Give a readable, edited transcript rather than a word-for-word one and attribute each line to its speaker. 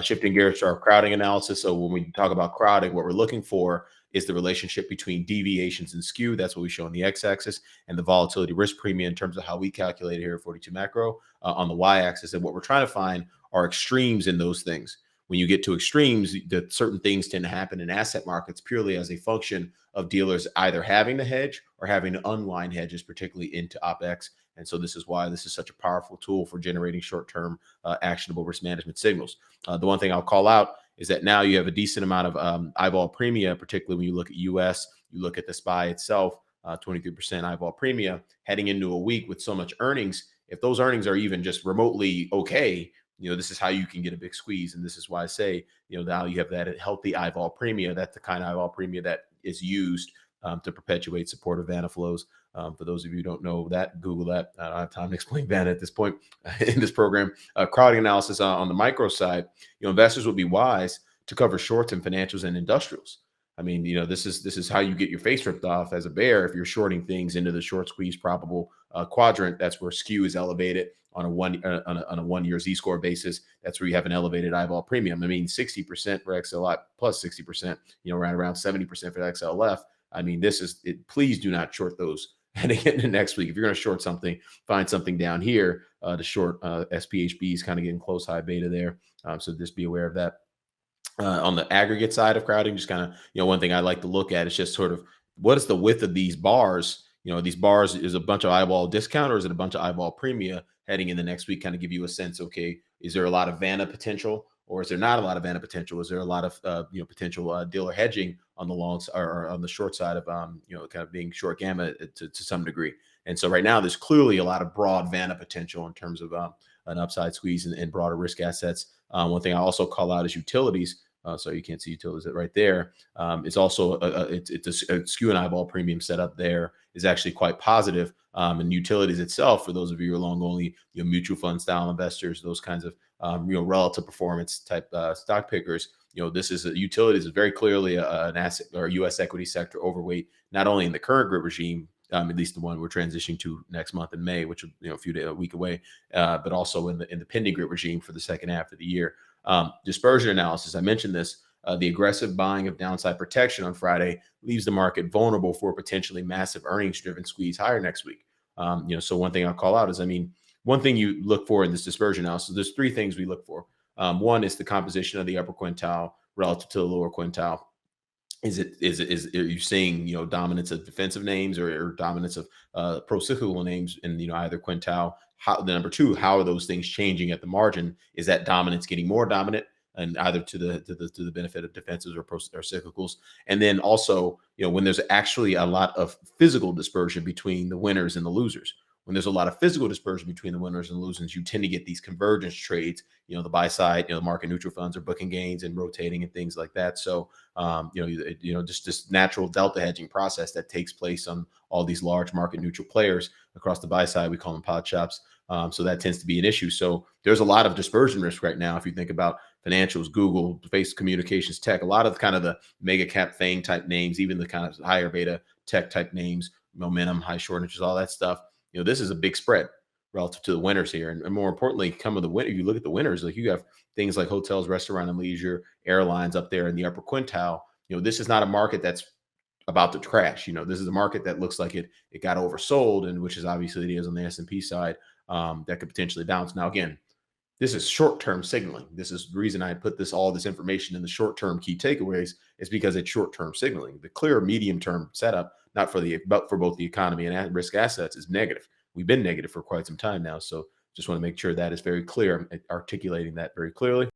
Speaker 1: Shifting gears to our crowding analysis. So when we talk about crowding, what we're looking for is the relationship between deviations and skew. That's what we show on the x-axis, and the volatility risk premium in terms of how we calculate it here at 42 Macro on the y-axis. And what we're trying to find are extremes in those things. When you get to extremes, that certain things tend to happen in asset markets purely as a function of dealers either having to hedge or having to unwind hedges, particularly into OPEX. And so this is why this is such a powerful tool for generating short-term actionable risk management signals. The one thing I'll call out is that now you have a decent amount of eyeball premia, particularly when you look at US, you look at the SPY itself, 23% eyeball premia heading into a week with so much earnings. If those earnings are even just remotely okay, this is how you can get a big squeeze. And this is why I say, now you have that healthy eyeball premia. That's the kind of eyeball premia that is used to perpetuate supportive Vanna flows. For those of you who don't know that, Google that. I don't have time to explain Vanna at this point in this program. Crowding analysis on the micro side, investors would be wise to cover shorts in financials and industrials. I mean, this is how you get your face ripped off as a bear if you're shorting things into the short squeeze probable quadrant. That's where skew is elevated on a 1 year Z-score basis. That's where you have an elevated eyeball premium. I mean, 60% for XLI plus 60%, around 70% for XLF. I mean, this is it. Please do not short those heading into next week. If you're going to short something, find something down here to short. SPHB is kind of getting close high beta there. So just be aware of that. On the aggregate side of crowding, just kind of, one thing I like to look at is just sort of what is the width of these bars. These bars is a bunch of eyeball discount or is it a bunch of eyeball premia heading in the next week? Kind of give you a sense. Okay, is there a lot of Vanna potential or is there not a lot of Vanna potential? Is there a lot of potential dealer hedging on the longs or on the short side of kind of being short gamma to some degree? And so right now there's clearly a lot of broad Vanna potential in terms of an upside squeeze and broader risk assets. One thing I also call out is utilities. So you can't see utilities right there. It's also it's a skew and eyeball premium setup there is actually quite positive. And utilities itself, for those of you who are long only mutual fund style investors, those kinds of relative performance type stock pickers, this is utilities is very clearly an asset or U.S. equity sector overweight, not only in the current grid regime, at least the one we're transitioning to next month in May, which is a week away, but also in the pending grid regime for the second half of the year. Dispersion analysis, I mentioned this, the aggressive buying of downside protection on Friday leaves the market vulnerable for a potentially massive earnings driven squeeze higher next week. So one thing I'll call out is, one thing you look for in this dispersion analysis, there's three things we look for. One is the composition of the upper quintile relative to the lower quintile. Are you seeing dominance of defensive names or dominance of pro-cyclical names in either quintile? Number two, how are those things changing at the margin? Is that dominance getting more dominant, and either to the benefit of defensives or cyclicals? And then also, when there's actually a lot of physical dispersion between the winners and the losers. When there's a lot of physical dispersion between the winners and losers, you tend to get these convergence trades. The buy side, the market neutral funds are booking gains and rotating and things like that. So, just this natural delta hedging process that takes place on all these large market neutral players across the buy side. We call them pod shops. So that tends to be an issue. So there's a lot of dispersion risk right now. If you think about financials, Google, face communications, tech, a lot of kind of the mega cap FANG type names, even the kind of higher beta tech type names, momentum, high shortages, all that stuff. This is a big spread relative to the winners here. And more importantly, you look at the winners, like you have things like hotels, restaurant and leisure, airlines up there in the upper quintile. This is not a market that's about to crash. This is a market that looks like it got oversold, and which is obviously it is on the S&P side, that could potentially bounce. Now, again, this is short-term signaling. This is the reason I put all this information in the short-term key takeaways, is because it's short-term signaling. The clear medium-term setup, not but for both the economy and risk assets, is negative. We've been negative for quite some time now. So just want to make sure that is very clear. I'm articulating that very clearly.